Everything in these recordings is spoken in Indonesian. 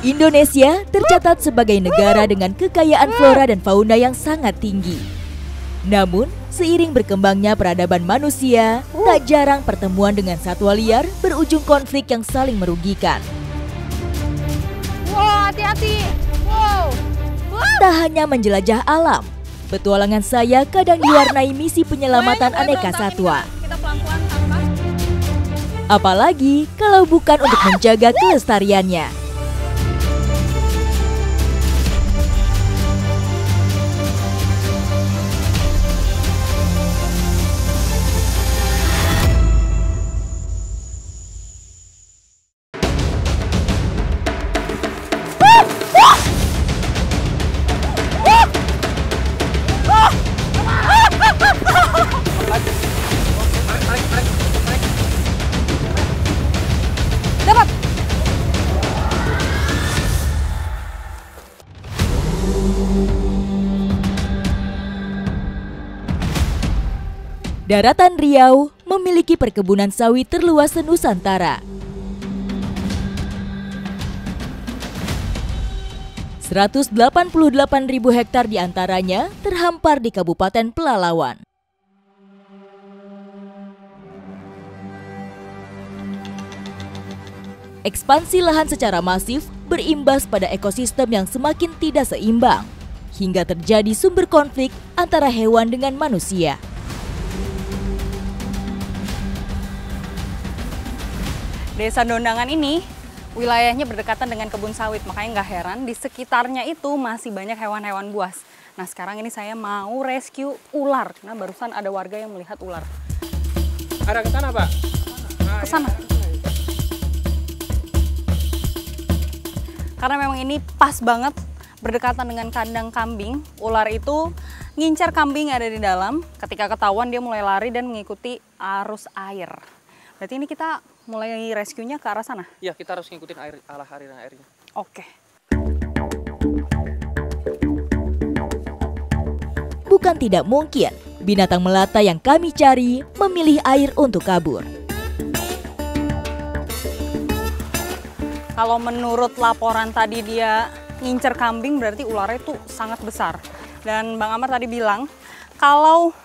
Indonesia tercatat sebagai negara dengan kekayaan flora dan fauna yang sangat tinggi. Namun, seiring berkembangnya peradaban manusia, tak jarang pertemuan dengan satwa liar berujung konflik yang saling merugikan. Wow, hati-hati! Wow! Tak hanya menjelajah alam, petualangan saya kadang diwarnai misi penyelamatan aneka satwa. Kita pelan-pelan tangkap. Apalagi kalau bukan untuk menjaga kelestariannya. Daratan Riau memiliki perkebunan sawit terluas se-Nusantara. 188.000 hektar diantaranya terhampar di Kabupaten Pelalawan. Ekspansi lahan secara masif berimbas pada ekosistem yang semakin tidak seimbang, hingga terjadi sumber konflik antara hewan dengan manusia. Desa Dondangan ini wilayahnya berdekatan dengan kebun sawit, makanya nggak heran di sekitarnya itu masih banyak hewan-hewan buas. Nah sekarang ini saya mau rescue ular, karena barusan ada warga yang melihat ular. Ada ke sana, Pak? Ke sana. Karena memang ini pas banget berdekatan dengan kandang kambing. Ular itu ngincar kambing yang ada di dalam. Ketika ketahuan dia mulai lari dan mengikuti arus air. Berarti ini kita mulai rescue-nya ke arah sana? Iya, kita harus ngikutin aliran airnya. Oke. Bukan tidak mungkin, binatang melata yang kami cari memilih air untuk kabur. Kalau menurut laporan tadi dia ngincer kambing, berarti ularnya itu sangat besar. Dan Bang Amar tadi bilang, kalau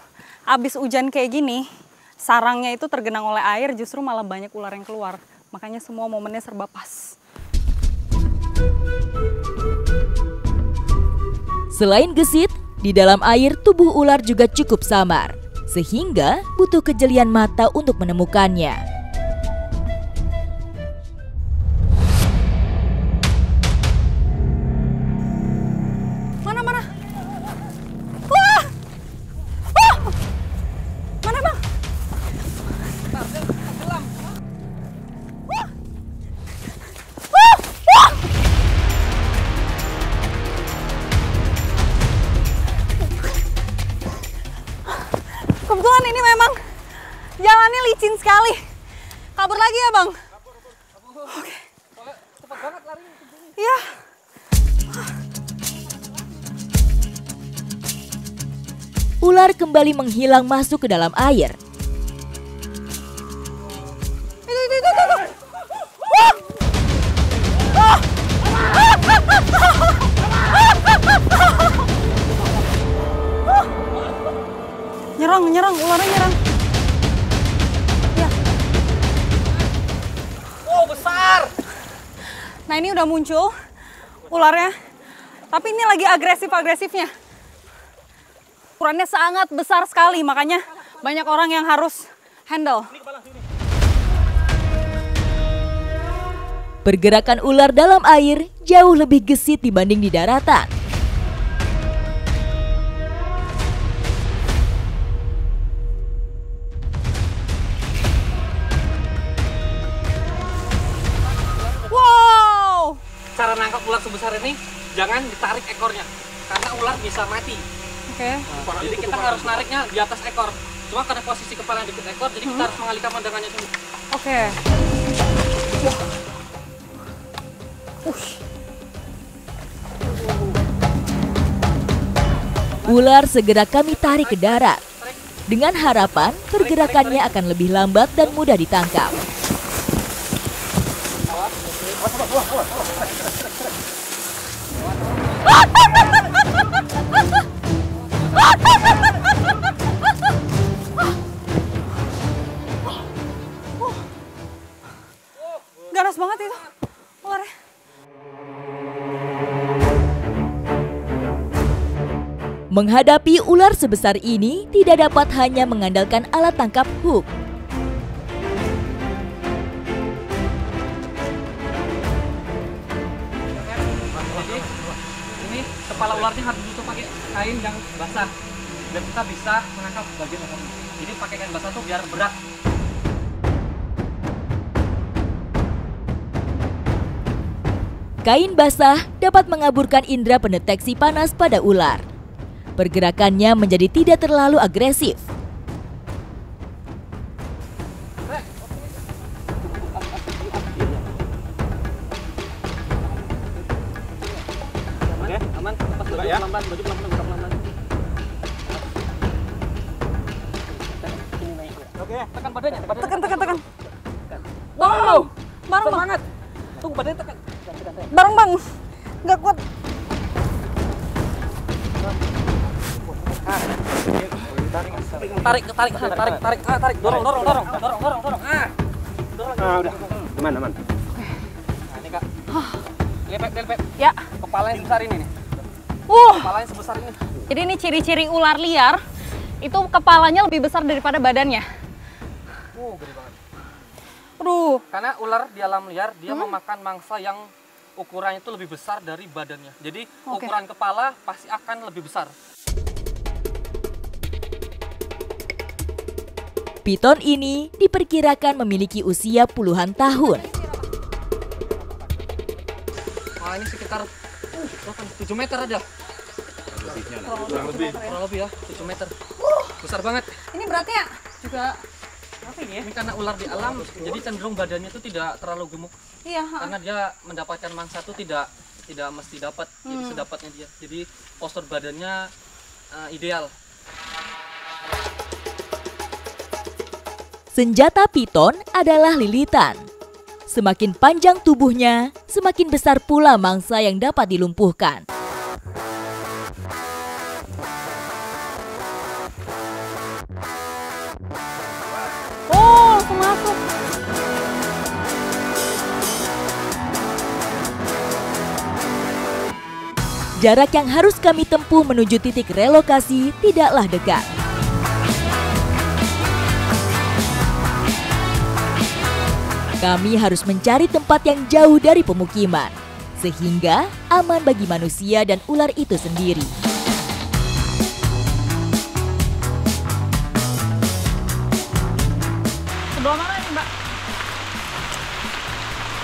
habis hujan kayak gini, sarangnya itu tergenang oleh air, justru malah banyak ular yang keluar. Makanya semua momennya serba pas. Selain gesit, di dalam air tubuh ular juga cukup samar, sehingga butuh kejelian mata untuk menemukannya. Mana? Wah! Wah! Mana, Bang? Kebetulan ini memang jalannya licin sekali. Kabur lagi ya, Bang? Kabur. Oke. Cepat banget larinya. Iya. Ular kembali menghilang masuk ke dalam air. Itu. Wah! Nyerang, ularnya nyerang. Ya. Wow, besar! Nah ini udah muncul ularnya, tapi ini lagi agresif-agresifnya. Ukurannya sangat besar sekali, makanya banyak orang yang harus handle. Pergerakan ular dalam air jauh lebih gesit dibanding di daratan. Wow! Cara nangkap ular sebesar ini, jangan ditarik ekornya, karena ular bisa mati. Oke. Jadi kita harus nariknya di atas ekor. Cuma karena posisi kepala di ekor, jadi kita harus mengalihkan pandangannya dulu. Oke. Ular segera kami tarik ke darat, dengan harapan pergerakannya akan lebih lambat dan mudah ditangkap. Ganas banget itu ularnya. Menghadapi ular sebesar ini tidak dapat hanya mengandalkan alat tangkap hook. Jadi ini kepala ularnya harus ditutup pakai kain yang basah biar kita bisa menangkap bagian dalamnya. Jadi pakai kain basah tuh biar berat. Kain basah dapat mengaburkan indera pendeteksi panas pada ular. Pergerakannya menjadi tidak terlalu agresif. Aman, lepas baju pelan-pelan, baju pelan-pelan. Oke, tekan badannya. Tekan. Wow, bareng bang. Semangat. Tunggu badannya tekan. Bareng bang, nggak kuat. Tarik. Dorong. Udah. Aman. Nah, ini Kak. Lepet. Ya. Kepalanya sebesar ini nih. Kepalanya sebesar ini. Jadi ini ciri-ciri ular liar, itu kepalanya lebih besar daripada badannya. Gede banget. Aduh. Karena ular di alam liar dia memakan mangsa yang ukurannya itu lebih besar dari badannya. Jadi ukuran kepala pasti akan lebih besar. Piton ini diperkirakan memiliki usia puluhan tahun. Wah, ini sekitar 7 meter ada. Kurang lebih ya, 7 meter. Besar banget. Ini beratnya juga berapa ini ya? Ini karena ular di alam, jadi cenderung badannya itu tidak terlalu gemuk. Iya. Karena dia mendapatkan mangsa itu tidak mesti dapat, jadi sedapatnya dia. Jadi postur badannya ideal. Senjata piton adalah lilitan. Semakin panjang tubuhnya, semakin besar pula mangsa yang dapat dilumpuhkan. Langsung masuk. Jarak yang harus kami tempuh menuju titik relokasi tidaklah dekat. Kami harus mencari tempat yang jauh dari pemukiman, sehingga aman bagi manusia dan ular itu sendiri. Sebelah mana nih, Mbak?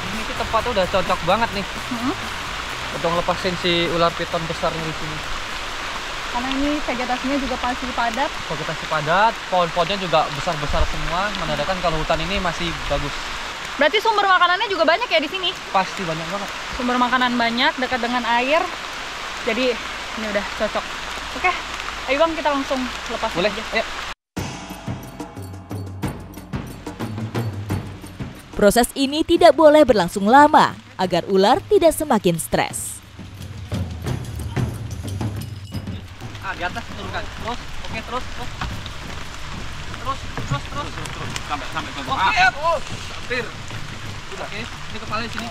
Ini tempatnya udah cocok banget nih. Untuk lepasin si ular piton besarnya di sini. Karena ini vegetasinya juga pasti padat. Vegetasi padat, pohon-pohonnya juga besar-besar semua, menandakan kalau hutan ini masih bagus. Berarti sumber makanannya juga banyak ya di sini? Pasti banyak banget. Sumber makanan banyak, dekat dengan air. Jadi ini udah cocok. Oke, ayo Bang, kita langsung lepas. Boleh? Aja. Ayo. Proses ini tidak boleh berlangsung lama agar ular tidak semakin stres. Di atas turunkan. Terus, oke, terus. Terus. Sampai oke, hampir. Oke, ini kepala di sini.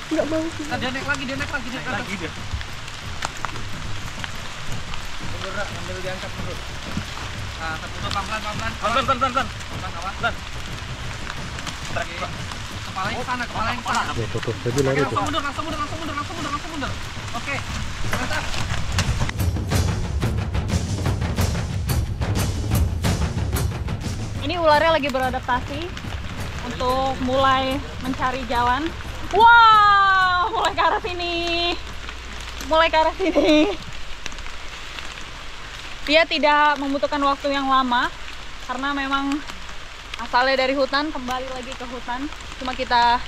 Enggak mau. Nah, dia naik lagi dia. Bergerak, sambil diangkat terus. Nah, terus pelan-pelan. Pelan, awas. Oke. Kepalanya ke sana. Oke, langsung mundur. Oke, mantap. Ini ularnya lagi beradaptasi untuk mulai mencari jalan. Wow, mulai ke arah sini. Dia tidak membutuhkan waktu yang lama karena memang asalnya dari hutan, kembali lagi ke hutan. Cuma kita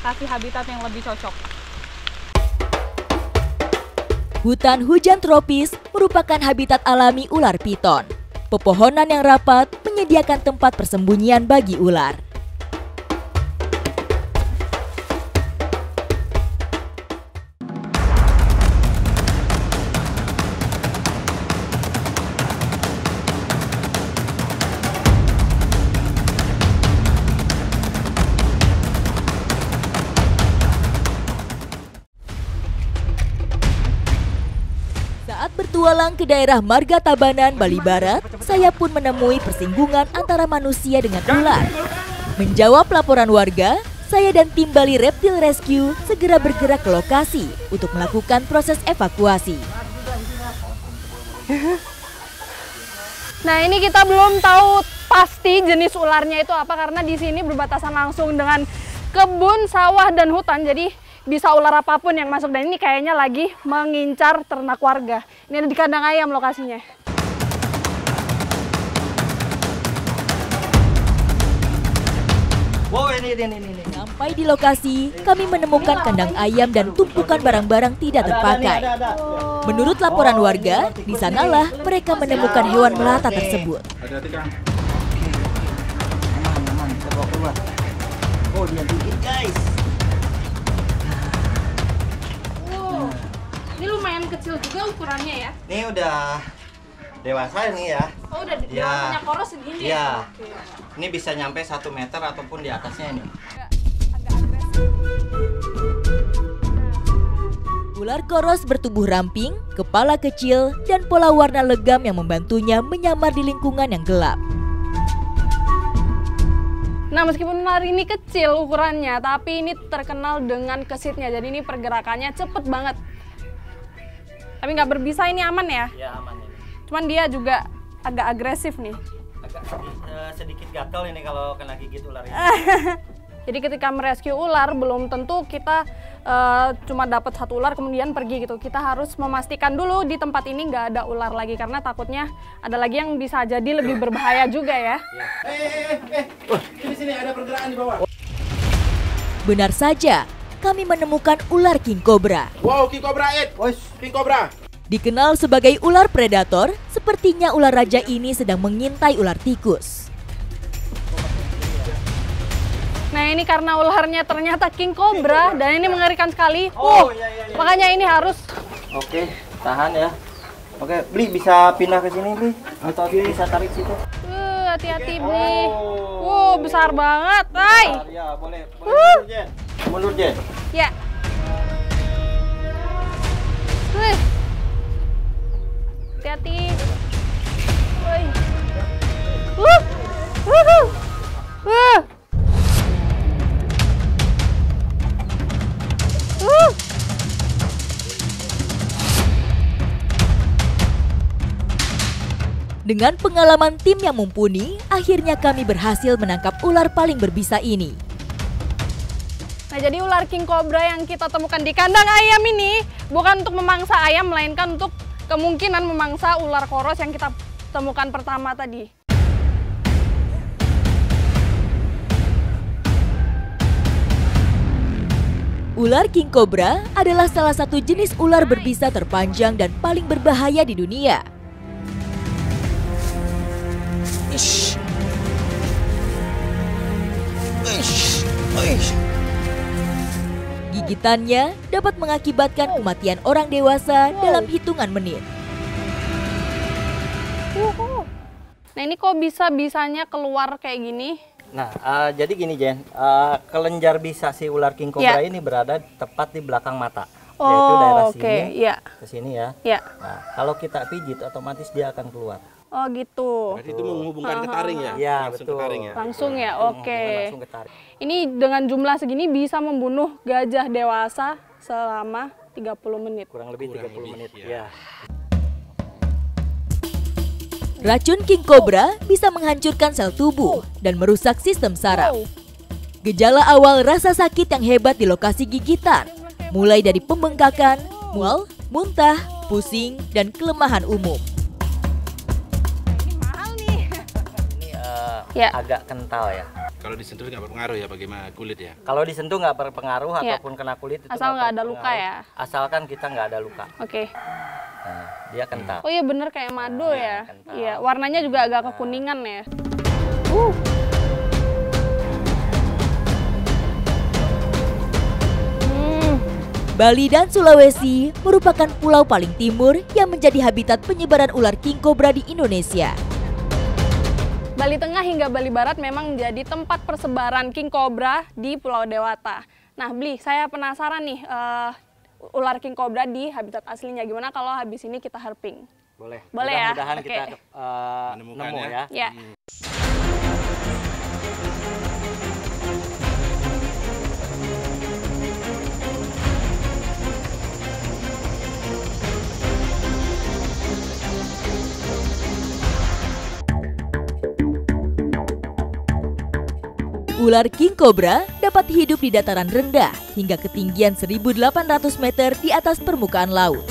kasih habitat yang lebih cocok. Hutan hujan tropis merupakan habitat alami ular piton. Pepohonan yang rapat menyediakan tempat persembunyian bagi ular. Berpetualang ke daerah Marga Tabanan, Bali Barat, saya pun menemui persinggungan antara manusia dengan ular. Menjawab laporan warga, saya dan tim Bali Reptile Rescue segera bergerak ke lokasi untuk melakukan proses evakuasi. Nah, ini kita belum tahu pasti jenis ularnya itu apa karena di sini berbatasan langsung dengan kebun, sawah, dan hutan. Jadi bisa ular apapun yang masuk, dan ini kayaknya lagi mengincar ternak warga. Ini ada di kandang ayam lokasinya. Wow, ini. Sampai di lokasi, kami menemukan kandang ayam dan tumpukan barang-barang tidak terpakai. Menurut laporan warga, di sanalah mereka menemukan hewan melata tersebut. Hati-hati, Kang. Aman, kita bawa keluar. Oh, dia dikit, guys. Wow, ini lumayan kecil juga ukurannya ya? Ini udah dewasa ini ya. Oh, udah Ya. punya koros segini Iya. ya? Ini bisa nyampe 1 meter ataupun di atasnya ini. Ular koros bertubuh ramping, kepala kecil, dan pola warna legam yang membantunya menyamar di lingkungan yang gelap. Nah, meskipun ular ini kecil ukurannya, tapi ini terkenal dengan kesitnya. Jadi ini pergerakannya cepet banget. Tapi nggak berbisa, ini aman ya? Ya, aman ini. Cuman dia juga agak agresif nih. Agak sedikit gatel ini kalau kena gigit ular ini. Jadi ketika merescue ular, belum tentu kita cuma dapat 1 ular kemudian pergi gitu. Kita harus memastikan dulu di tempat ini nggak ada ular lagi, karena takutnya ada lagi yang bisa jadi lebih berbahaya juga ya. Sini ada pergerakan di bawah. Benar saja, kami menemukan ular king cobra. Wow, King Cobra Ed. King Cobra. Dikenal sebagai ular predator, sepertinya ular raja ini sedang mengintai ular tikus. Nah, ini karena ularnya ternyata king cobra dan ini mengerikan sekali. Iya. Makanya ini harus Oke, tahan ya. Oke, Bli bisa pindah ke sini, Bli. Atau bisa tarik situ. hati-hati Bli. Besar banget, ay. Ya, boleh mundur, Jen. Mundur, Jen. Ya. Wih. Hati-hati. Woi. Dengan pengalaman tim yang mumpuni, akhirnya kami berhasil menangkap ular paling berbisa ini. Nah, jadi ular king cobra yang kita temukan di kandang ayam ini bukan untuk memangsa ayam, melainkan untuk kemungkinan memangsa ular koros yang kita temukan pertama tadi. Ular king cobra adalah salah satu jenis ular berbisa terpanjang dan paling berbahaya di dunia. Gigitannya dapat mengakibatkan kematian orang dewasa dalam hitungan menit. Nah, ini kok bisa-bisanya keluar kayak gini? Nah, jadi gini Jen, kelenjar bisa si ular king cobra ini berada tepat di belakang mata, yaitu daerah sini ke sini ya. Nah, kalau kita pijit otomatis dia akan keluar. Oh gitu. Berarti itu menghubungkan ke taring ya? Iya, Langsung betul. ke taring ya? Langsung ya, oke. Langsung ke taring. Ini dengan jumlah segini bisa membunuh gajah dewasa selama 30 menit. Kurang lebih 30 menit ya. Racun king cobra bisa menghancurkan sel tubuh dan merusak sistem saraf. Gejala awal rasa sakit yang hebat di lokasi gigitan, mulai dari pembengkakan, mual, muntah, pusing, dan kelemahan umum. Ini agak kental ya. Kalau disentuh nggak berpengaruh ya bagaimana kulit ya? Kalau disentuh nggak berpengaruh ataupun kena kulit itu Asal nggak ada luka ya? Asalkan kita nggak ada luka. Oke. Nah, dia kental. Oh iya bener kayak madu ya. kental. Iya, warnanya juga agak kekuningan ya. Bali dan Sulawesi merupakan pulau paling timur yang menjadi habitat penyebaran ular king cobra di Indonesia. Bali Tengah hingga Bali Barat memang menjadi tempat persebaran king cobra di Pulau Dewata. Nah, Bli, saya penasaran nih, ular king cobra di habitat aslinya. Gimana kalau habis ini kita herping? Boleh. Boleh ya? Mudah-mudahan Oke. kita Menemukan nemu ya. ya. Ya. Ular king cobra dapat hidup di dataran rendah hingga ketinggian 1.800 meter di atas permukaan laut.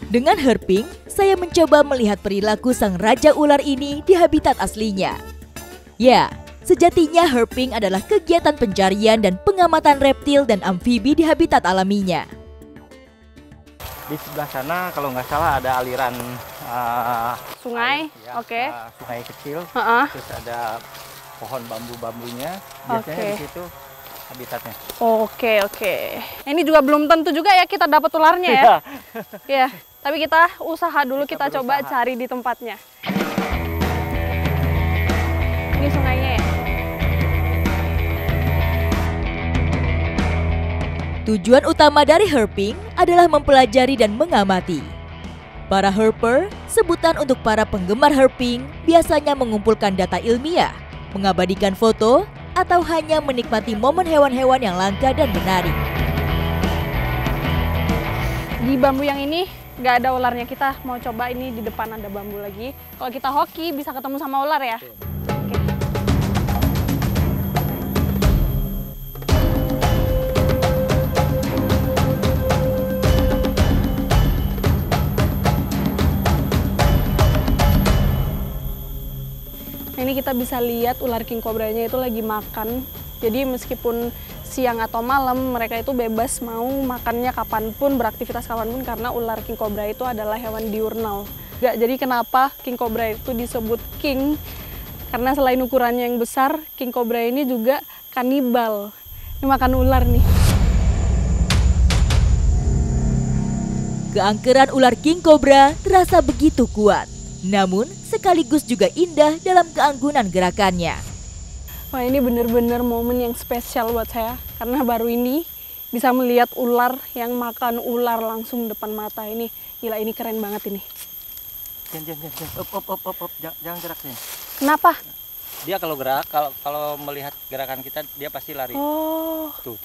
Dengan herping, saya mencoba melihat perilaku sang raja ular ini di habitat aslinya. Ya, sejatinya herping adalah kegiatan pencarian dan pengamatan reptil dan amfibi di habitat alaminya. Di sebelah sana kalau nggak salah ada aliran Sungai, air, ya, oke. Sungai kecil. Heeh. Terus ada pohon bambu-bambunya. Biasanya Oke. di situ habitatnya. Oke, oke. Ini juga belum tentu juga ya kita dapat ularnya ya. Ya, tapi kita usaha dulu, kita coba berusaha. cari di tempatnya. Ini sungainya ya. Tujuan utama dari herping adalah mempelajari dan mengamati. Para herper, sebutan untuk para penggemar herping, biasanya mengumpulkan data ilmiah, mengabadikan foto, atau hanya menikmati momen hewan-hewan yang langka dan menarik. Di bambu yang ini nggak ada ularnya, kita mau coba ini di depan ada bambu lagi. Kalau kita hoki bisa ketemu sama ular ya. Oke. Nah, ini kita bisa lihat ular king cobra-nya itu lagi makan. Jadi meskipun siang atau malam mereka itu bebas mau makannya kapanpun, beraktivitas kapanpun, karena ular king cobra itu adalah hewan diurnal. Jadi kenapa king cobra itu disebut king? Karena selain ukurannya yang besar, king cobra ini juga kanibal. Ini makan ular nih. Keangkeran ular king cobra terasa begitu kuat, namun sekaligus juga indah dalam keanggunan gerakannya. Wah, ini bener-bener momen yang spesial buat saya, karena baru ini bisa melihat ular yang makan ular langsung depan mata. Ini gila, ini keren banget ini. Jangan. Up. Jangan gerak sini. Kenapa? Dia kalau gerak, kalau melihat gerakan kita, dia pasti lari. Oh, Tuh.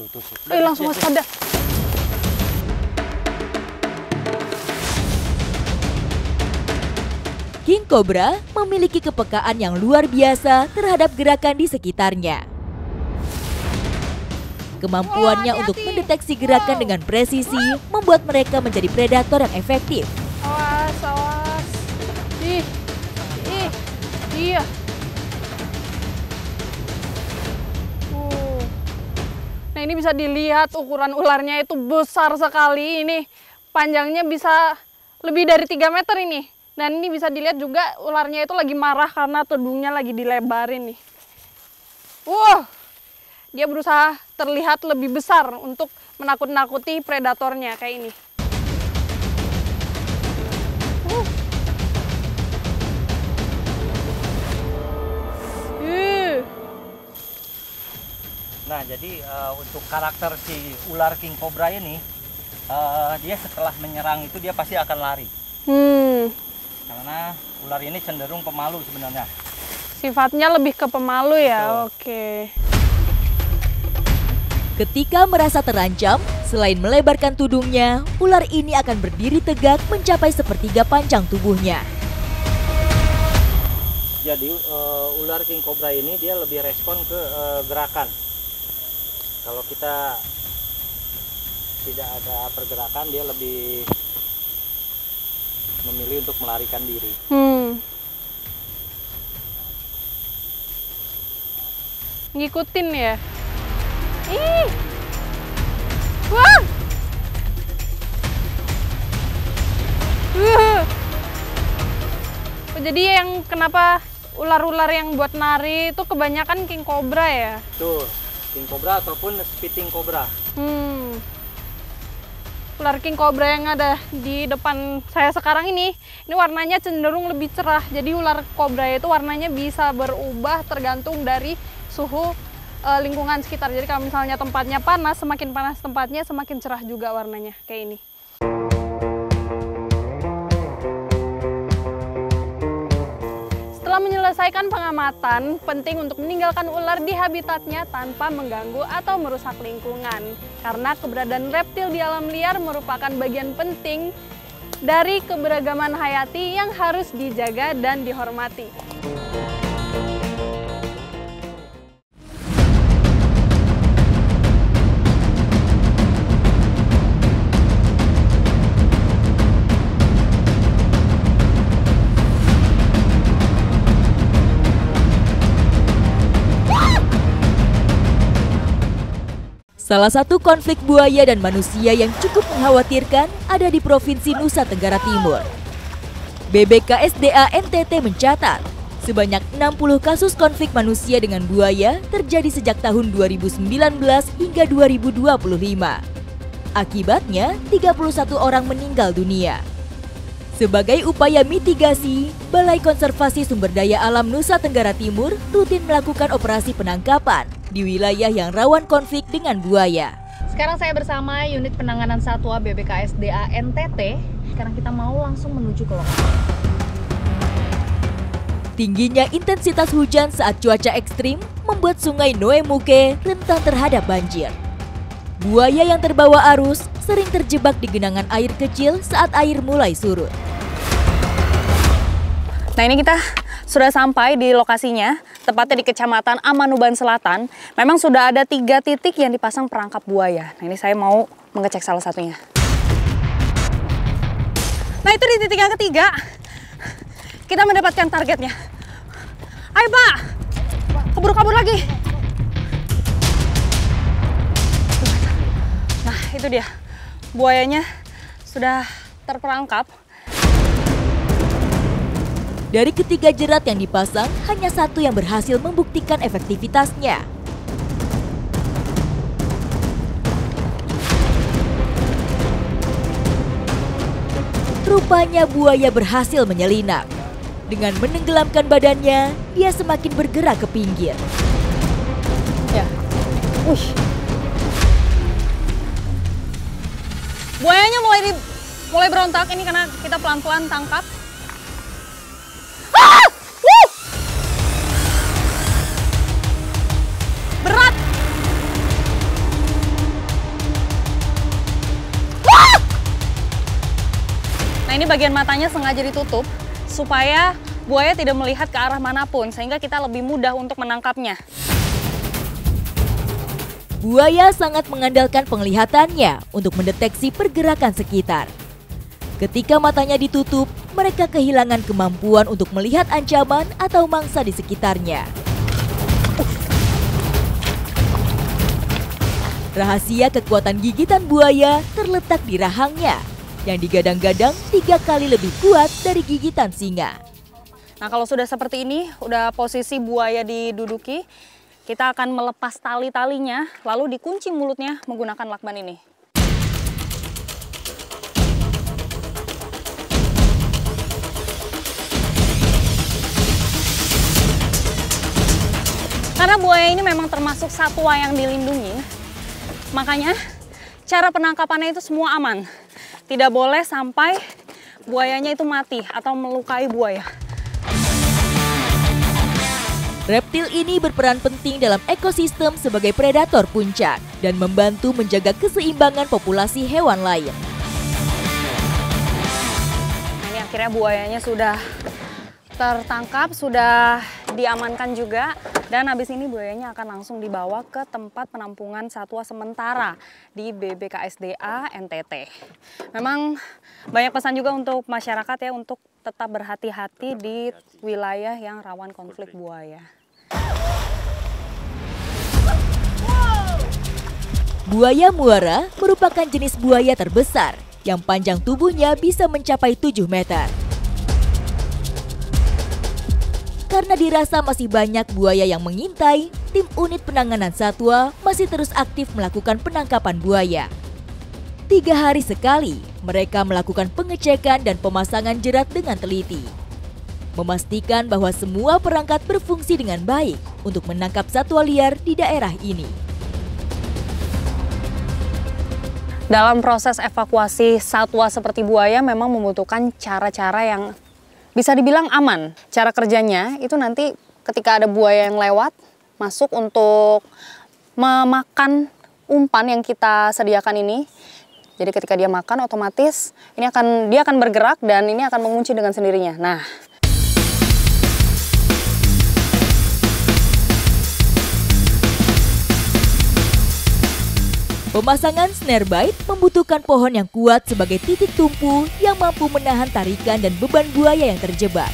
langsung waspada. King cobra memiliki kepekaan yang luar biasa terhadap gerakan di sekitarnya. Kemampuannya untuk mendeteksi gerakan dengan presisi membuat mereka menjadi predator yang efektif. Awas. Ih, iya. Nah, ini bisa dilihat ukuran ularnya itu besar sekali. Ini panjangnya bisa lebih dari 3 meter ini. Dan ini bisa dilihat juga ularnya itu lagi marah karena tudungnya lagi dilebarin nih. Dia berusaha terlihat lebih besar untuk menakut-nakuti predatornya kayak ini. Nah, jadi untuk karakter si ular king cobra ini, dia setelah menyerang itu dia pasti akan lari. Karena ular ini cenderung pemalu sebenarnya. Sifatnya lebih ke pemalu ya. Betul. Oke. Ketika merasa terancam, selain melebarkan tudungnya, ular ini akan berdiri tegak mencapai sepertiga panjang tubuhnya. Jadi ular king cobra ini dia lebih respon ke gerakan. Kalau kita tidak ada pergerakan, dia lebih memilih untuk melarikan diri. Ngikutin ya. Ih. Wah. Jadi yang kenapa ular-ular yang buat nari itu kebanyakan king cobra ya? Tuh, king cobra ataupun spitting cobra. Ular king cobra yang ada di depan saya sekarang ini warnanya cenderung lebih cerah. Jadi ular cobra itu warnanya bisa berubah tergantung dari suhu lingkungan sekitar. Jadi kalau misalnya tempatnya panas tempatnya, semakin cerah juga warnanya kayak ini. Setelah menyelesaikan pengamatan, penting untuk meninggalkan ular di habitatnya tanpa mengganggu atau merusak lingkungan. Karena keberadaan reptil di alam liar merupakan bagian penting dari keberagaman hayati yang harus dijaga dan dihormati. Salah satu konflik buaya dan manusia yang cukup mengkhawatirkan ada di Provinsi Nusa Tenggara Timur. BBKSDA NTT mencatat, sebanyak 60 kasus konflik manusia dengan buaya terjadi sejak tahun 2019 hingga 2025. Akibatnya, 31 orang meninggal dunia. Sebagai upaya mitigasi, Balai Konservasi Sumber Daya Alam Nusa Tenggara Timur rutin melakukan operasi penangkapan di wilayah yang rawan konflik dengan buaya. Sekarang saya bersama unit penanganan satwa BBKSDA NTT. Sekarang kita mau langsung menuju ke lokasi. Tingginya intensitas hujan saat cuaca ekstrim membuat sungai Noemuke rentan terhadap banjir. Buaya yang terbawa arus sering terjebak di genangan air kecil saat air mulai surut. Nah, ini kita sudah sampai di lokasinya, tepatnya di Kecamatan Amanuban Selatan. Memang sudah ada 3 titik yang dipasang perangkap buaya. Nah, ini saya mau mengecek salah satunya. Nah, itu di titik yang ketiga. Kita mendapatkan targetnya. Ayo, Pak! Kabur-kabur lagi. Nah, itu dia. Buayanya sudah terperangkap. Dari ketiga jerat yang dipasang, hanya satu yang berhasil membuktikan efektivitasnya. Rupanya buaya berhasil menyelinap. Dengan menenggelamkan badannya, dia semakin bergerak ke pinggir. Ya. Buayanya mulai berontak ini karena kita pelan-pelan tangkap. Berat. Nah, ini bagian matanya sengaja ditutup supaya buaya tidak melihat ke arah manapun sehingga kita lebih mudah untuk menangkapnya. Buaya sangat mengandalkan penglihatannya untuk mendeteksi pergerakan sekitar. Ketika matanya ditutup, mereka kehilangan kemampuan untuk melihat ancaman atau mangsa di sekitarnya. Rahasia kekuatan gigitan buaya terletak di rahangnya, yang digadang-gadang 3 kali lebih kuat dari gigitan singa. Nah, kalau sudah seperti ini, udah posisi buaya diduduki, kita akan melepas tali-talinya, lalu dikunci mulutnya menggunakan lakban ini. Karena buaya ini memang termasuk satwa yang dilindungi, makanya cara penangkapannya itu semua aman. Tidak boleh sampai buayanya itu mati atau melukai buaya. Reptil ini berperan penting dalam ekosistem sebagai predator puncak dan membantu menjaga keseimbangan populasi hewan lain. Nah, ini akhirnya buayanya sudah tertangkap, sudah diamankan juga. Dan habis ini buayanya akan langsung dibawa ke tempat penampungan satwa sementara di BBKSDA NTT. Memang banyak pesan juga untuk masyarakat ya untuk tetap berhati-hati di wilayah yang rawan konflik buaya. Buaya muara merupakan jenis buaya terbesar yang panjang tubuhnya bisa mencapai 7 meter. Karena dirasa masih banyak buaya yang mengintai, tim unit penanganan satwa masih terus aktif melakukan penangkapan buaya. 3 hari sekali, mereka melakukan pengecekan dan pemasangan jerat dengan teliti. Memastikan bahwa semua perangkat berfungsi dengan baik untuk menangkap satwa liar di daerah ini. Dalam proses evakuasi satwa seperti buaya memang membutuhkan cara-cara yang bisa dibilang aman. Cara kerjanya itu nanti ketika ada buaya yang lewat, masuk untuk memakan umpan yang kita sediakan ini. Jadi ketika dia makan otomatis dia akan bergerak dan ini akan mengunci dengan sendirinya. Nah, pemasangan snare bite membutuhkan pohon yang kuat sebagai titik tumpu yang mampu menahan tarikan dan beban buaya yang terjebak.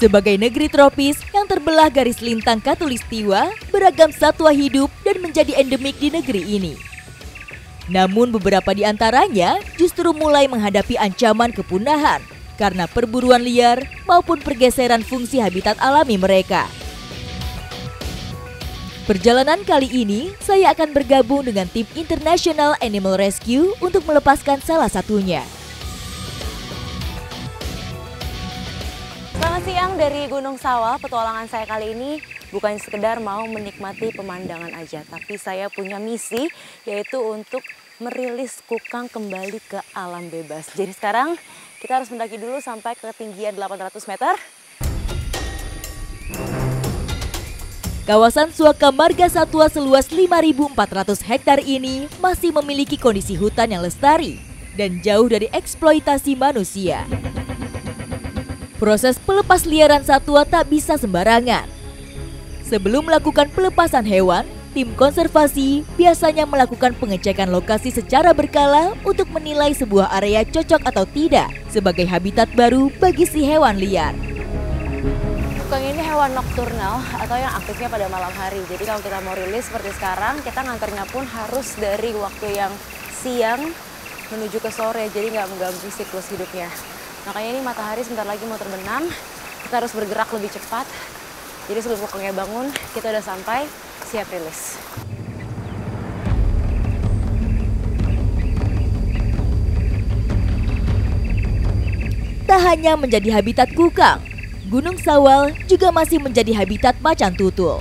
Sebagai negeri tropis yang terbelah garis lintang khatulistiwa, beragam satwa hidup dan menjadi endemik di negeri ini. Namun beberapa di antaranya justru mulai menghadapi ancaman kepunahan karena perburuan liar maupun pergeseran fungsi habitat alami mereka. Perjalanan kali ini, saya akan bergabung dengan tim International Animal Rescue untuk melepaskan salah satunya. Selamat siang dari Gunung Sawah. Petualangan saya kali ini bukan sekedar mau menikmati pemandangan aja, tapi saya punya misi, yaitu untuk merilis kukang kembali ke alam bebas. Jadi sekarang kita harus mendaki dulu sampai ke ketinggian 800 meter. Kawasan Suaka Marga Satwa seluas 5.400 hektar ini masih memiliki kondisi hutan yang lestari dan jauh dari eksploitasi manusia. Proses pelepas liaran satwa tak bisa sembarangan. Sebelum melakukan pelepasan hewan, tim konservasi biasanya melakukan pengecekan lokasi secara berkala untuk menilai sebuah area cocok atau tidak sebagai habitat baru bagi si hewan liar. Kukang ini hewan nokturnal atau yang aktifnya pada malam hari. Jadi kalau kita mau rilis seperti sekarang, kita nganternya pun harus dari waktu yang siang menuju ke sore, jadi nggak mengganggu siklus hidupnya. Makanya ini matahari sebentar lagi mau terbenam, kita harus bergerak lebih cepat. Jadi sebelum kukangnya bangun, kita udah sampai, siap rilis. Tak hanya menjadi habitat kukang, Gunung Sawal juga masih menjadi habitat macan tutul.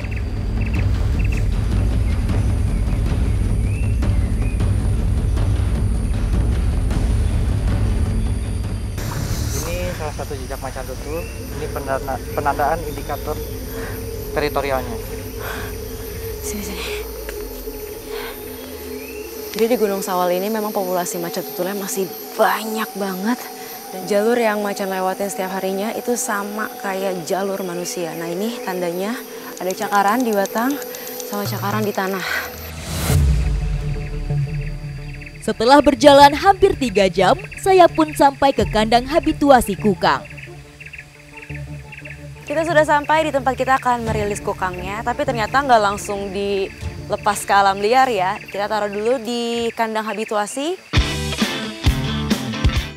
Salah satu jejak macan tutul, ini penandaan indikator teritorialnya. Sini. Jadi di Gunung Sawal ini memang populasi macan tutulnya masih banyak banget. Dan jalur yang macan lewatin setiap harinya itu sama kayak jalur manusia. Nah ini tandanya ada cakaran di batang sama cakaran di tanah. Setelah berjalan hampir 3 jam, saya pun sampai ke kandang habituasi kukang. Kita sudah sampai di tempat kita akan merilis kukangnya, tapi ternyata nggak langsung dilepas ke alam liar ya. Kita taruh dulu di kandang habituasi.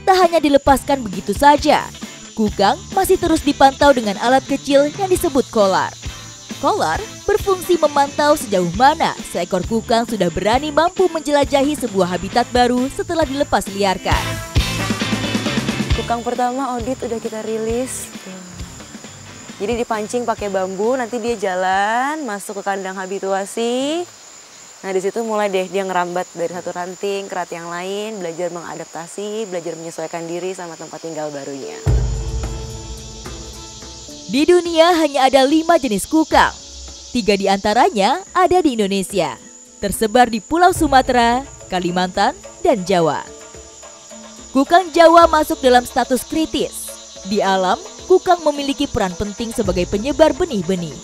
Tak hanya dilepaskan begitu saja, kukang masih terus dipantau dengan alat kecil yang disebut kolar. Kolar berfungsi memantau sejauh mana seekor kukang sudah berani mampu menjelajahi sebuah habitat baru setelah dilepas liarkan. Kukang pertama audit udah kita rilis. Jadi dipancing pakai bambu, nanti dia jalan masuk ke kandang habituasi. Nah di situ mulai deh dia ngerambat dari satu ranting ke ranting yang lain, belajar mengadaptasi, belajar menyesuaikan diri sama tempat tinggal barunya. Di dunia hanya ada 5 jenis kukang. 3 di antaranya ada di Indonesia, tersebar di Pulau Sumatera, Kalimantan, dan Jawa. Kukang Jawa masuk dalam status kritis. Di alam, kukang memiliki peran penting sebagai penyebar benih-benih.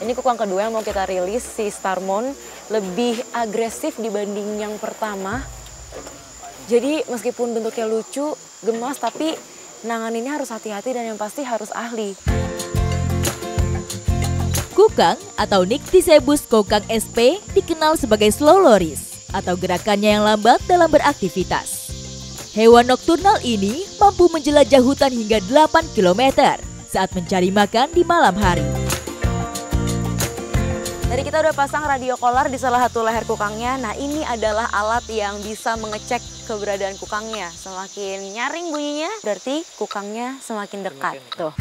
Ini kukang kedua yang mau kita rilis, si Starmon, lebih agresif dibanding yang pertama. Jadi meskipun bentuknya lucu, gemas, tapi nanganinnya harus hati-hati dan yang pasti harus ahli. Kukang atau Nycticebus kokang sp dikenal sebagai slow loris atau gerakannya yang lambat dalam beraktivitas. Hewan nokturnal ini mampu menjelajah hutan hingga 8 km saat mencari makan di malam hari. Tadi kita udah pasang radio collar di salah satu leher kukangnya. Nah, ini adalah alat yang bisa mengecek keberadaan kukangnya. Semakin nyaring bunyinya, berarti kukangnya semakin dekat. Tuh.